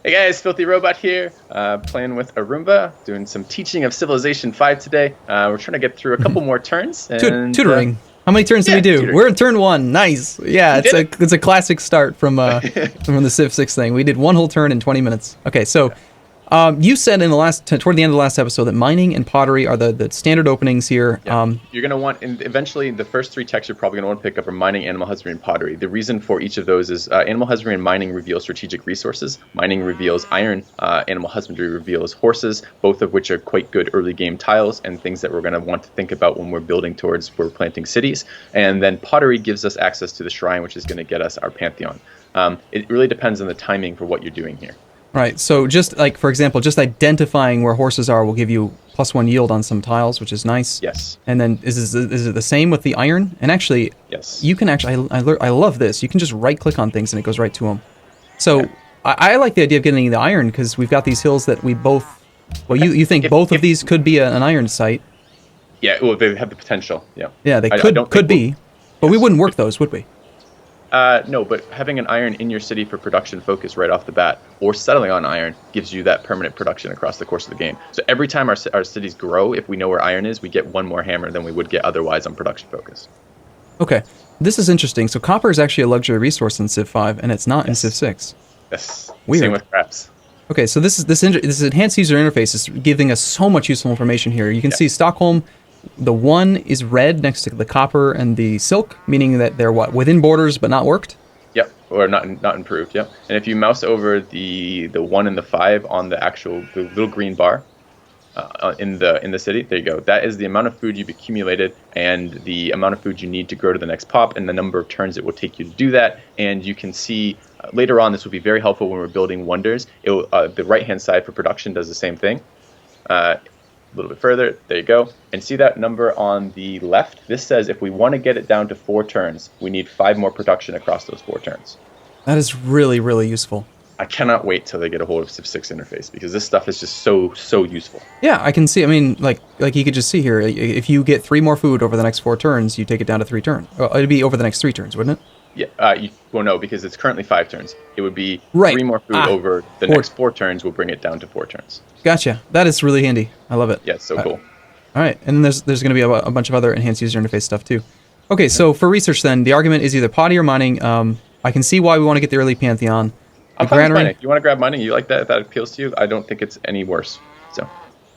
Hey guys, Filthy Robot here, playing with Arumba, doing some teaching of Civilization 5 today. We're trying to get through a couple more turns. And, tutoring. How many turns did we do? Tutoring. We're in turn 1. Nice. Yeah, it's a classic start from the Civ 6 thing. We did one whole turn in 20 minutes. Okay, so you said in the toward the end of the last episode that mining and pottery are the standard openings here. Yeah. You're going to want, and eventually the first 3 techs you're probably going to want to pick up are mining, animal husbandry, and pottery. The reason for each of those is animal husbandry and mining reveal strategic resources. Mining reveals iron, animal husbandry reveals horses, both of which are quite good early game tiles and things that we're going to want to think about when we're building towards where we're planting cities. And then pottery gives us access to the shrine, which is going to get us our pantheon. It really depends on the timing for what you're doing here. Right, so just like, for example, just identifying where horses are will give you +1 yield on some tiles, which is nice. Yes. And then is it the same with the iron? And actually, yes, you can actually, I love this, you can just right-click on things and it goes right to them. So yeah. I like the idea of getting the iron because we've got these hills that we both, well, you think both of these could be an iron site. Yeah, well, they have the potential, yeah. Yeah, they could be, but we wouldn't work those, would we? No, but having an iron in your city for production focus right off the bat, or settling on iron, gives you that permanent production across the course of the game. So every time our cities grow, if we know where iron is, we get 1 more hammer than we would get otherwise on production focus. Okay, this is interesting. So copper is actually a luxury resource in Civ 5, and it's not in Civ 6. Yes, weird. Same with scraps. Okay, so this enhanced user interface is giving us so much useful information here. You can see Stockholm. The 1 is red next to the copper and the silk, meaning that they're within borders but not worked. Yep, or not improved. Yep. And if you mouse over the 1 and the 5 on the little green bar in the city, there you go. That is the amount of food you've accumulated and the amount of food you need to grow to the next pop and the number of turns it will take you to do that. And you can see later on this will be very helpful when we're building wonders. The right hand side for production does the same thing. A little bit further, there you go, and see that number on the left? This says if we want to get it down to 4 turns, we need 5 more production across those 4 turns. That is really, really useful. I cannot wait till they get a hold of Civ 6 interface because this stuff is just so useful. Yeah, I can see. I mean, like you could just see here, if you get 3 more food over the next 4 turns, you take it down to 3 turns. It'd be over the next 3 turns, wouldn't it? Yeah. Well, no, because it's currently 5 turns. It would be 3 more food over the next 4 turns. Will bring it down to 4 turns. Gotcha. That is really handy. I love it. Yeah, it's so cool. All right, and there's going to be a bunch of other enhanced user interface stuff too. Okay, so for research then, the argument is either potty or mining. I can see why we want to get the early pantheon. I'm fine with mining. You want to grab mining? You like that? If that appeals to you, I don't think it's any worse. So.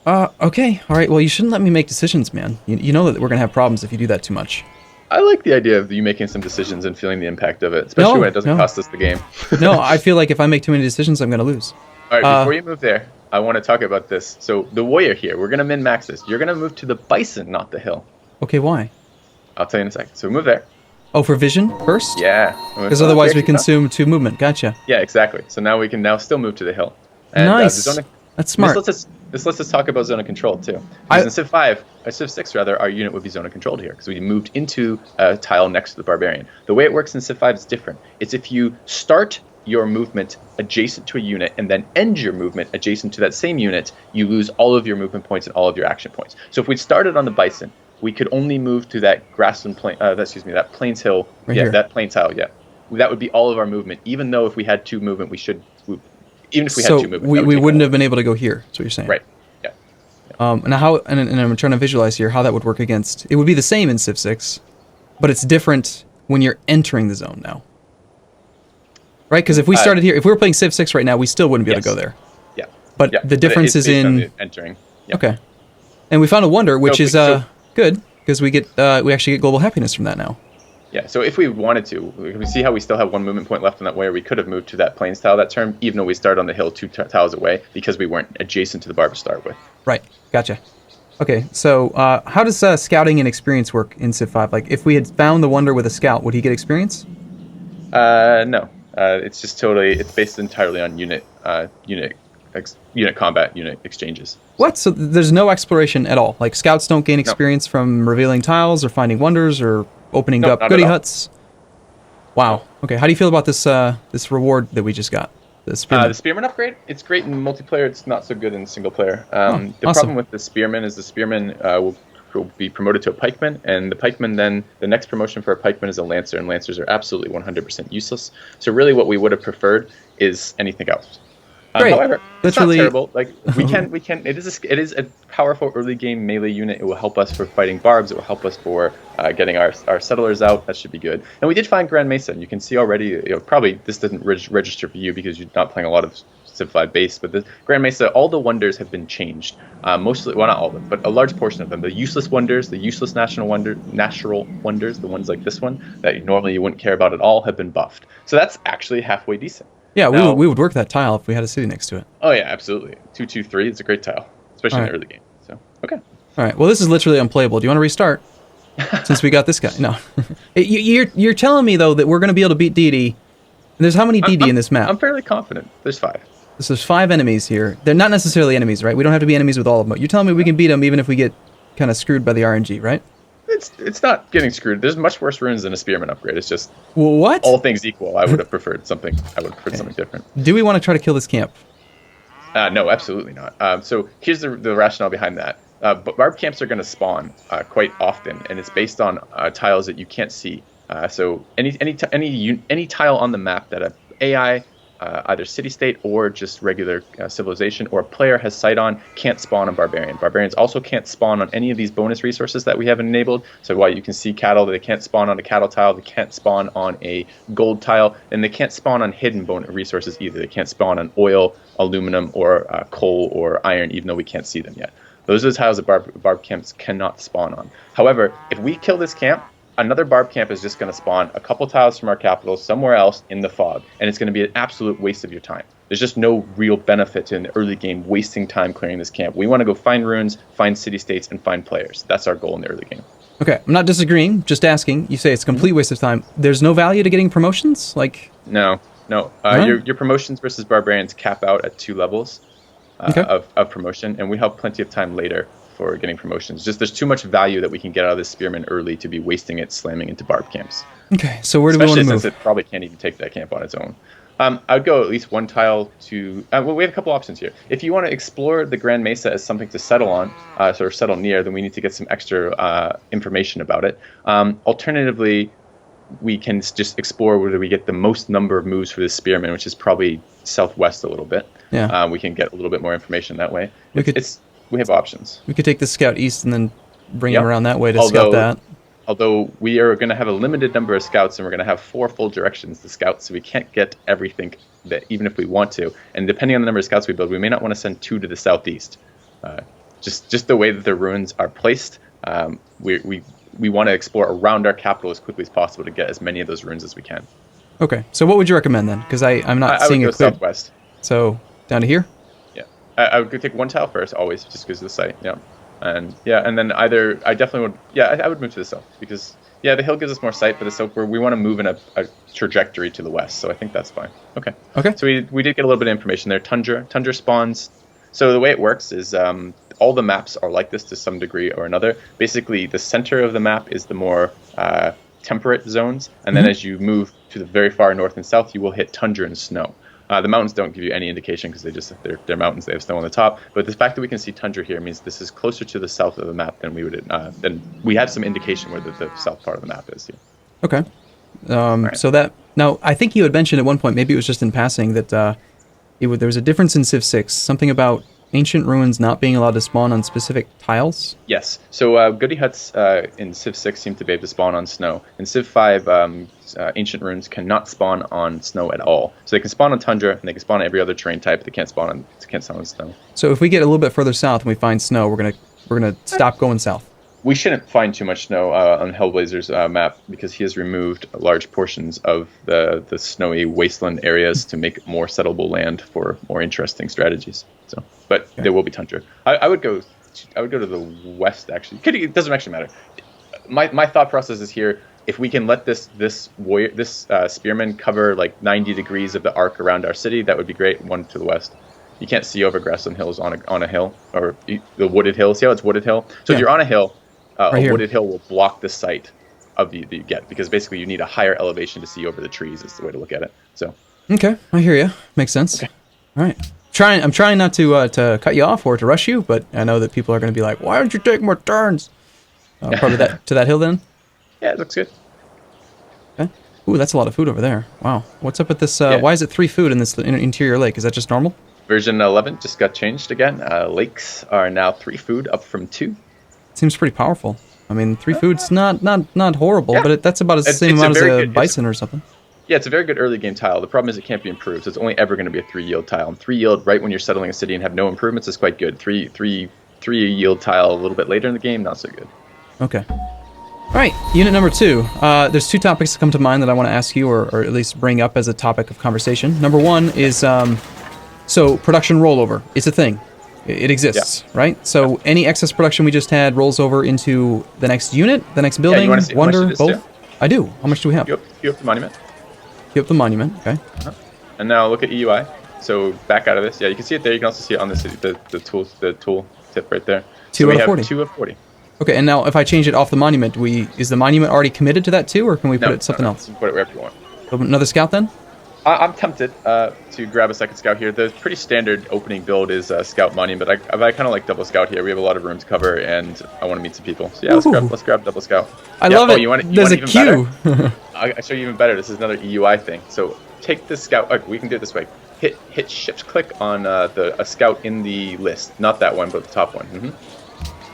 Okay. All right. Well, you shouldn't let me make decisions, man. You know that we're going to have problems if you do that too much. I like the idea of you making some decisions and feeling the impact of it, especially when it doesn't cost us the game. No, I feel like if I make too many decisions, I'm going to lose. All right, before you move there, I want to talk about this. So the warrior here, we're going to min-max this. You're going to move to the bison, not the hill. Okay, why? I'll tell you in a second. So move there. Oh, for vision first? Yeah. Because otherwise we consume 2 movement. Gotcha. Yeah, exactly. So now we can still move to the hill. And, nice. That's smart. This lets us talk about zone of control too. Because in Civ 5, or Civ 6 rather, our unit would be zone of controlled here because we moved into a tile next to the barbarian. The way it works in Civ 5 is different. It's if you start your movement adjacent to a unit and then end your movement adjacent to that same unit, you lose all of your movement points and all of your action points. So if we started on the bison, we could only move to that grassland plain, that plains hill, that plain tile, that would be all of our movement. Even though if we had 2 movement, even if we had 2 movement, we wouldn't have been able to go here. That's what you're saying, right? Yeah. Now how? And I'm trying to visualize here how that would work against. It would be the same in Civ 6, but it's different when you're entering the zone now. Right? Because if we started here, if we were playing Civ 6 right now, we still wouldn't be able to go there. Yeah. But the difference is in entering. Yep. Okay. And we found a wonder, which is good because we actually get global happiness from that now. Yeah. So if we wanted to, we see how we still have 1 movement point left in that warrior. We could have moved to that plains tile that turn, even though we started on the hill 2 tiles away because we weren't adjacent to the bar to start with. Right. Gotcha. Okay. So how does scouting and experience work in Civ 5? Like if we had found the wonder with a scout, would he get experience? No. It's just it's based entirely on unit combat, unit exchanges. What? So there's no exploration at all? Like scouts don't gain experience from revealing tiles or finding wonders or opening up goodie huts? Wow. Okay. How do you feel about this this reward that we just got? The Spearman upgrade? It's great in multiplayer. It's not so good in single player. The problem with the Spearman is the Spearman will be promoted to a pikeman, and the pikeman then, the next promotion for a pikeman is a lancer, and lancers are absolutely 100% useless. So really what we would have preferred is anything else. Great. However, it's Literally, not terrible. Like we can. It is a powerful early game melee unit. It will help us for fighting barbs. It will help us for getting our settlers out. That should be good. And we did find Grand Mesa. And you can see already. Probably this doesn't register for you because you're not playing a lot of Civ 5 base. But the Grand Mesa, all the wonders have been changed. Mostly, well, not all of them, but a large portion of them. The useless wonders, the useless natural wonders, the ones like this one that normally you wouldn't care about at all, have been buffed. So that's actually halfway decent. Yeah, Now, we would work that tile if we had a city next to it. Oh yeah, absolutely. 2-2-3. It's a great tile, especially in the early game. So okay. All right. Well, this is literally unplayable. Do you want to restart? Since we got this guy. No. You're telling me though that we're going to be able to beat Deity. There's how many Deity in this map? I'm fairly confident. There's 5. So there's 5 enemies here. They're not necessarily enemies, right? We don't have to be enemies with all of them. You're telling me we can beat them even if we get kind of screwed by the RNG, right? It's not getting screwed. There's much worse runes than a spearman upgrade. It's just what? All things equal, I would have preferred something. Something different. Do we want to try to kill this camp? No, absolutely not. So here's the rationale behind that. But barb camps are going to spawn quite often, and it's based on tiles that you can't see. So any tile on the map that a AI, either city-state or just regular civilization or a player has sight on, can't spawn on barbarian. Barbarians also can't spawn on any of these bonus resources that we have enabled. So while you can see cattle, they can't spawn on a cattle tile, they can't spawn on a gold tile, and they can't spawn on hidden bonus resources either. They can't spawn on oil, aluminum, or coal or iron, even though we can't see them yet. Those are the tiles that barb camps cannot spawn on. However, if we kill this camp, another barb camp is just going to spawn a couple tiles from our capital somewhere else in the fog, and it's going to be an absolute waste of your time. There's just no real benefit to in the early game wasting time clearing this camp. We want to go find runes, find city-states, and find players. That's our goal in the early game. Okay, I'm not disagreeing, just asking. You say it's a complete waste of time. There's no value to getting promotions? No. Your promotions versus barbarians cap out at 2 levels of promotion, and we have plenty of time later for getting promotions. Just there's too much value that we can get out of this spearman early to be wasting it slamming into barb camps. Okay, so where do we want to move? Especially since it probably can't even take that camp on its own. I would go at least 1 tile to... well, we have a couple options here. If you want to explore the Grand Mesa as something to settle on, sort of settle near, then we need to get some extra information about it. Alternatively, we can just explore whether we get the most number of moves for this spearman, which is probably southwest a little bit. Yeah. We can get a little bit more information that way. We have options. We could take the scout east and then bring him around that way to scout that. Although we are going to have a limited number of scouts, and we're going to have 4 full directions to scout, so we can't get everything that even if we want to. And depending on the number of scouts we build, we may not want to send 2 to the southeast. Just the way that the runes are placed, we want to explore around our capital as quickly as possible to get as many of those runes as we can. Okay, so what would you recommend then? Because I'm not seeing it clear. Southwest. So down to here? Yeah, I would go take 1 tile first, always, just because of the site. Yeah, and then I definitely would. Yeah, I would move to the south because the hill gives us more sight, but the south we want to move in a trajectory to the west. So I think that's fine. Okay. So we did get a little bit of information there. Tundra spawns. So the way it works is all the maps are like this to some degree or another. Basically, the center of the map is the more temperate zones, and then as you move to the very far north and south, you will hit tundra and snow. The mountains don't give you any indication because they're mountains. They have snow on the top. But the fact that we can see tundra here means this is closer to the south of the map than we have some indication where the south part of the map is here. Okay. Right. So that now I think you had mentioned at one point, maybe it was just in passing, that there was a difference in Civ 6, something about ancient ruins not being allowed to spawn on specific tiles? Yes. So goody huts in Civ 6 seem to be able to spawn on snow. In Civ 5, ancient ruins cannot spawn on snow at all. So they can spawn on tundra, and they can spawn on every other terrain type, but they can't spawn on snow. So if we get a little bit further south and we find snow, we're gonna stop going south. We shouldn't find too much snow on Hellblazer's map because he has removed large portions of the snowy wasteland areas to make more settleable land for more interesting strategies. But there will be tundra. I would go to the west actually. It doesn't actually matter. My thought process is here. If we can let this spearman cover like 90 degrees of the arc around our city, that would be great. 1 to the west. You can't see over grassland hills on a hill or the wooded hill. See how it's wooded hill? So if you're on a hill. A wooded hill will block the sight of the you get because basically you need a higher elevation to see over the trees. Is the way to look at it. So okay, I hear you. Makes sense. Okay. All right. I'm trying not to cut you off or to rush you, but I know that people are going to be like, "Why don't you take more turns?" Probably to that hill then. Yeah, it looks good. Okay. Ooh, that's a lot of food over there. Wow. What's up with this? Why is it 3 food in this interior lake? Is that just normal? Version 11 just got changed again. Lakes are now 3 food, up from 2. Seems pretty powerful. I mean, 3 food's not horrible, Yeah. but that's about the same amount as a bison or something. Yeah, it's a very good early game tile. The problem is it can't be improved. So it's only ever going to be a 3 yield tile. And 3 yield right when you're settling a city and have no improvements is quite good. 3 yield tile a little bit later in the game, not so good. Okay. All right, unit number 2. There's 2 topics that come to mind that I want to ask you, or at least bring up as a topic of conversation. Number 1 is, so production rollover. It's a thing. It exists, right? So any excess production we just had rolls over into the next unit, the next building, wonder, both? I do. How much do we have? Queue up the monument. Queue up the monument, okay. And now look at EUI. So back out of this. Yeah, you can see it there. You can also see it on the tool tip right there. 2 out of 40. 2 of 40. Okay, and now if I change it off the monument, is the monument already committed to that too, or can we put it something else? Put it wherever you want. Another scout then? I'm tempted to grab a second scout here. The pretty standard opening build is scout monument, but I kind of like double scout here. We have a lot of room to cover, and I want to meet some people. So yeah, let's grab double scout. I love it. There's a queue. I'll show you even better. This is another EUI thing. So take this scout. We can do it this way. Hit shift click on a scout in the list, not that one, but the top one.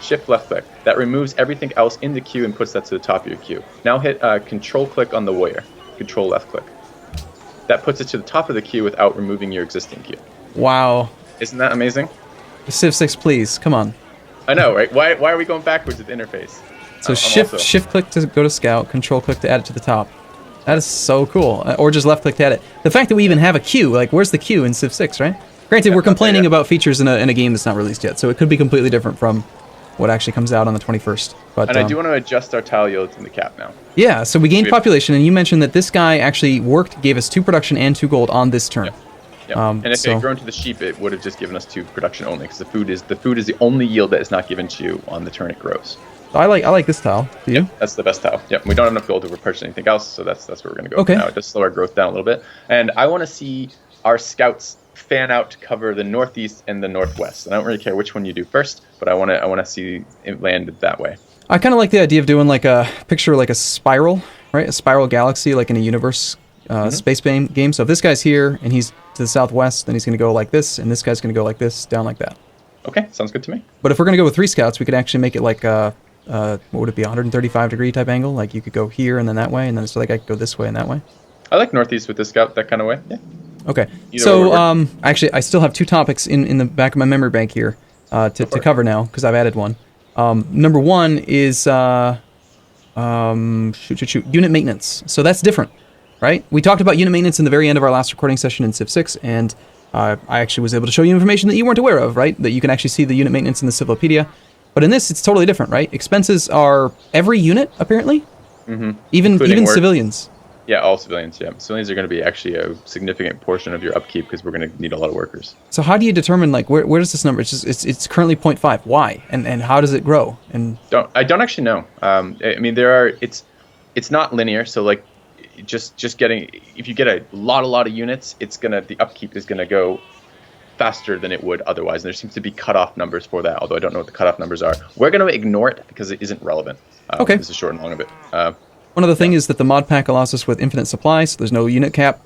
Shift left click. That removes everything else in the queue and puts that to the top of your queue. Now hit control click on the warrior. Control left click. That puts it to the top of the queue without removing your existing queue. Wow. Isn't that amazing? Civ 6, please. Come on. I know, right? Why are we going backwards with the interface? So shift click to go to scout, control click to add it to the top. That is so cool. Or just left click to add it. The fact that we even have a queue, like where's the queue in Civ 6, right? Granted, we're complaining about features in a game that's not released yet, so it could be completely different from what actually comes out on the 21st. But, and I do want to adjust our tile yields in the cap now. Yeah, so we gained population, and you mentioned that this guy actually gave us 2 production and 2 gold on this turn. Yeah. And if it had grown to the sheep, it would have just given us 2 production only, because the food is the only yield that is not given to you on the turn it grows. So I like this tile. Do you? That's the best tile. Yeah, we don't have enough gold to purchase anything else, so that's where we're going to go now. Just slow our growth down a little bit. And I want to see our scouts fan out to cover the northeast and the northwest. And I don't really care which one you do first, but I want to see it land that way. I kind of like the idea of doing like a spiral, right? A spiral galaxy, like in a universe space game. So if this guy's here and he's to the southwest, then he's going to go like this, and this guy's going to go like this, down like that. Okay, sounds good to me. But if we're going to go with 3 scouts, we could actually make it like what would it be, 135 degree type angle? Like you could go here and then that way, and then so like I could go this way and that way. I like northeast with this scout, that kind of way. Yeah. Okay. So actually, I still have 2 topics in the back of my memory bank here to cover now, because I've added one. Number 1 is unit maintenance. So that's different, right? We talked about unit maintenance in the very end of our last recording session in Civ 6, and I actually was able to show you information that you weren't aware of, right? That you can actually see the unit maintenance in the Civilopedia. But in this, it's totally different, right? Expenses are every unit, apparently? Even civilians. Yeah, all civilians, yeah. Civilians are going to be actually a significant portion of your upkeep, because we're going to need a lot of workers. So how do you determine, like, where does this number, it's currently 0.5, why? And how does it grow? And I don't actually know. I mean, it's not linear, so like, just getting, if you get a lot of units, the upkeep is going to go faster than it would otherwise. And there seems to be cutoff numbers for that, although I don't know what the cutoff numbers are. We're going to ignore it because it isn't relevant. Okay. This is short and long of it. One other thing is that the mod pack allows us with infinite supply, so there's no unit cap.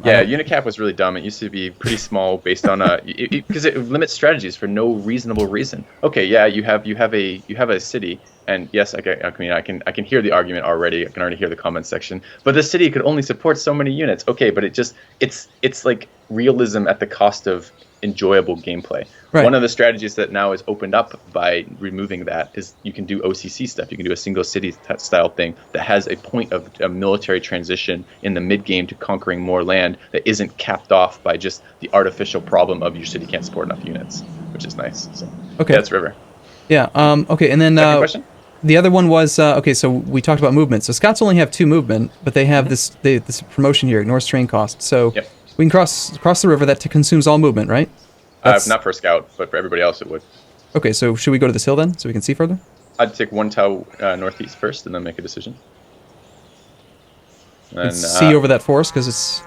Yeah, unit cap was really dumb. It used to be pretty small based on because it limits strategies for no reasonable reason. Okay, yeah, you have a city, and yes, I can hear the argument already. I can already hear the comment section. But the city could only support so many units. Okay, but it's like realism at the cost of enjoyable gameplay. Right. One of the strategies that now is opened up by removing that is you can do OCC stuff. You can do a single city style thing that has a point of a military transition in the mid game to conquering more land that isn't capped off by just the artificial problem of your city can't support enough units, which is nice. So okay, that's River. Yeah. Okay, and then second question? The other one was okay. So we talked about movement. So Scots only have 2 movement, but they have this promotion here, ignores train cost. So we can cross the river. That consumes all movement, right? Not for a scout, but for everybody else it would. Okay, so should we go to this hill then, so we can see further? I'd take 1 tile northeast first, and then make a decision. And see over that forest, because it's...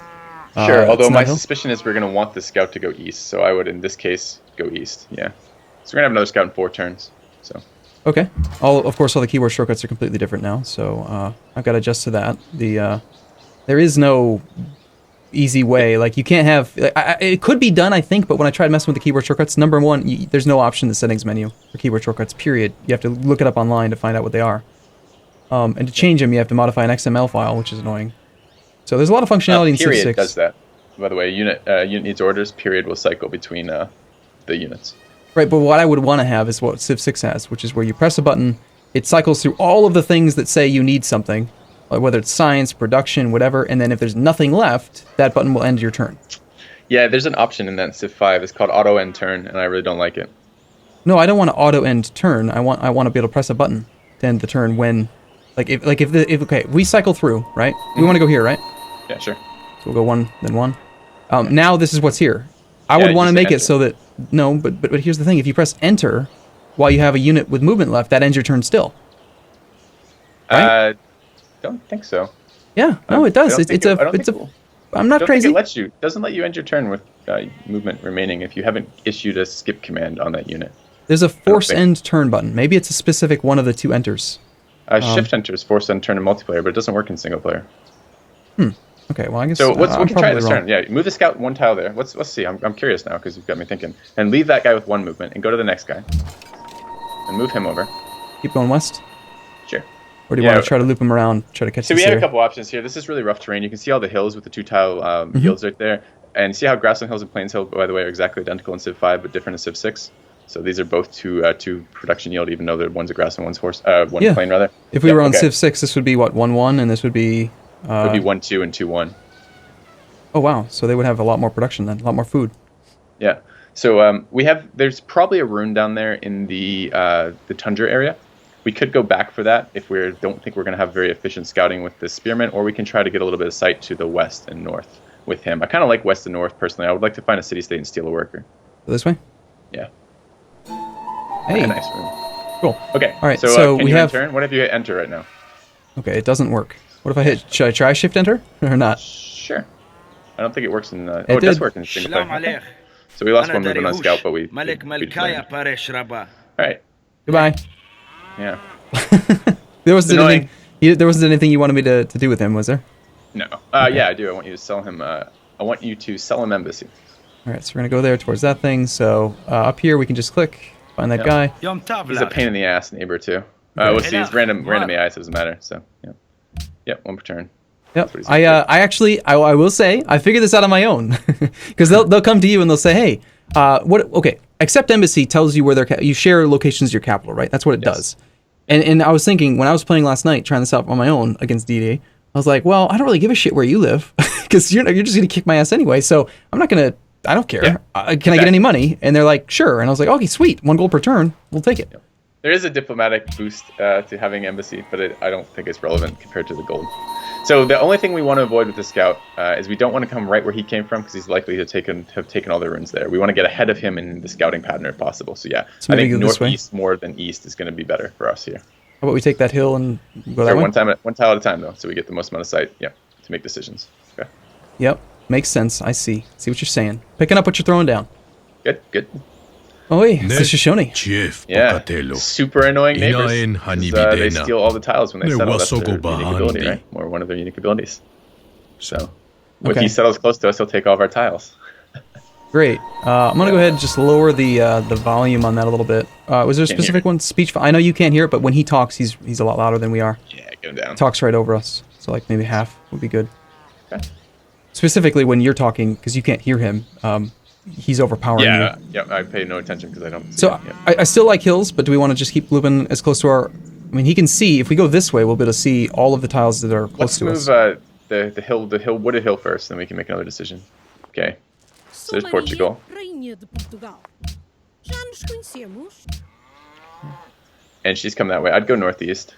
sure, although my suspicion is we're going to want the scout to go east, so I would, in this case, go east, yeah. So we're going to have another scout in 4 turns, so... Okay. Of course, all the keyword shortcuts are completely different now, so I've got to adjust to that. There is no easy way. Like you can't have. It could be done, I think, but when I tried messing with the keyboard shortcuts, number one, there's no option in the settings menu for keyboard shortcuts. Period. You have to look it up online to find out what they are. And to change them, you have to modify an XML file, which is annoying. So there's a lot of functionality in Civ 6. Period does that. By the way, unit needs orders. Period will cycle between the units. Right, but what I would want to have is what Civ 6 has, which is where you press a button, it cycles through all of the things that say you need something, whether it's science, production, whatever, and then if there's nothing left, that button will end your turn. Yeah, there's an option in that Civ 5. It's called auto end turn, and I really don't like it. No, I don't want to auto end turn. I want to be able to press a button to end the turn when, if we cycle through, right? We want to go here, right? Yeah, sure. So we'll go one, then one. Now this is what's here. I would want to make it so that but here's the thing: if you press enter while you have a unit with movement left, that ends your turn still. Right? Don't think so. Yeah, no, it does. I'm not crazy. It doesn't let you end your turn with movement remaining if you haven't issued a skip command on that unit. There's a force end turn button. Maybe it's a specific one of the two enters. Shift enter is force end turn in multiplayer, but it doesn't work in single player. Okay, well I guess. So we can try this turn. Yeah, move the scout one tile there. Let's see. I'm curious now because you've got me thinking. And leave that guy with one movement and go to the next guy. And move him over. Keep going west. Sure. Or do you want to try to loop him around, try to catch? So we have a couple options here. This is really rough terrain. You can see all the hills with the 2-tile yields right there, and see how Grassland Hills and Plains Hill, by the way, are exactly identical in Civ 5 but different in Civ 6. So these are both two production yield, even though one's a grass and one's horse. One plain rather. If we were on Civ 6, this would be what 1-1, and this would be. It would be 1-2 and 2-1. Oh wow! So they would have a lot more production then, a lot more food. Yeah. So there's probably a rune down there in the tundra area. We could go back for that if we don't think we're going to have very efficient scouting with the spearman, or we can try to get a little bit of sight to the west and north with him. I kind of like west and north personally. I would like to find a city-state and steal a worker. This way? Yeah. Hey. Nice room. Cool. Okay. All right. So we have turn. What if you hit enter right now? Okay, it doesn't work. What if I hit? Should I try shift enter or not? Sure. I don't think it works in. It does work in single player. So we lost one movement on scout, but we. All right. Goodbye. Yeah. There wasn't anything you wanted me to do with him, was there? No. Okay. Yeah, I do. I want you to sell him. I want you to sell him embassy. All right, so we're gonna go there towards that thing. So up here we can just click, find that guy. He's a pain in the ass neighbor too. We'll see. It's random AI, so it doesn't matter. So yeah. Yep, one per turn. Yep. I will say I figured this out on my own because they'll come to you and they'll say, hey, okay, accept embassy tells you where you share locations of your capital, right? That's what it does. And I was thinking when I was playing last night, trying this out on my own against Deity, I was like, well, I don't really give a shit where you live because you're just gonna kick my ass anyway. So I'm not gonna. I don't care. Yeah. Can I get any money? And they're like, sure. And I was like, okay, sweet. 1 gold per turn. We'll take it. There is a diplomatic boost to having embassy, but I don't think it's relevant compared to the gold. So the only thing we want to avoid with the scout is we don't want to come right where he came from because he's likely to have taken all the runes there. We want to get ahead of him in the scouting pattern if possible. So yeah, I think northeast more than east is going to be better for us here. How about we take that hill and go that way? One tile at a time though, so we get the most amount of sight. Yeah, to make decisions. Okay. Yep, makes sense. I see what you're saying. Picking up what you're throwing down. Good. Oh, wait, it's Shoshone. Yeah, super annoying neighbors. They steal all the tiles when they settle. That's their unique ability, right? Or one of their unique abilities. So, if he settles close to us, he'll take all of our tiles. Great. I'm going to go ahead and just lower the volume on that a little bit. Was there a specific one? Speech? I know you can't hear it, but when he talks, he's a lot louder than we are. Yeah, get him down. He talks right over us. So, like, maybe half would be good. Okay. Specifically when you're talking, because you can't hear him. He's overpowering you. Yeah, I pay no attention because I don't see So I still like hills, but do we want to just keep looping as close to our... I mean, he can see, if we go this way, we'll be able to see all of the tiles that are close to us. Let's move the wooded hill first, then we can make another decision. Okay, so there's Portugal. And she's come that way. I'd go northeast.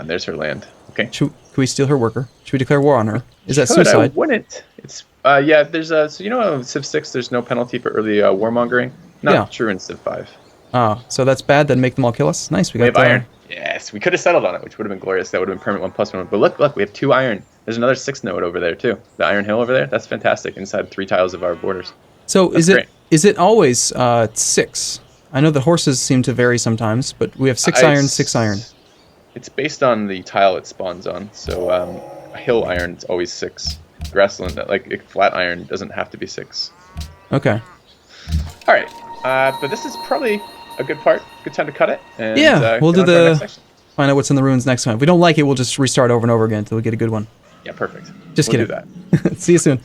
There's her land. Okay. Can we steal her worker? Should we declare war on her? Is that suicide? I wouldn't. It's there's so you know Civ 6 there's no penalty for early warmongering. Not true in Civ 5. Oh, so that's bad. Then make them all kill us. Nice. We got iron. Yes, we could have settled on it, which would have been glorious. That would have been permanent 1+1. But look, we have 2 iron. There's another 6 node over there too. The Iron Hill over there. That's fantastic. Inside 3 tiles of our borders. So is it always 6? I know the horses seem to vary sometimes, but we have 6 iron, 6 iron. It's based on the tile it spawns on. So hill iron, it's always 6. Grassland, like flat iron, doesn't have to be 6. Okay. All right, but this is probably a good time to cut it. And, yeah, we'll do find out what's in the ruins next time. If we don't like it, we'll just restart over and over again until we get a good one. Yeah, perfect. Just kidding. Do that. See you soon.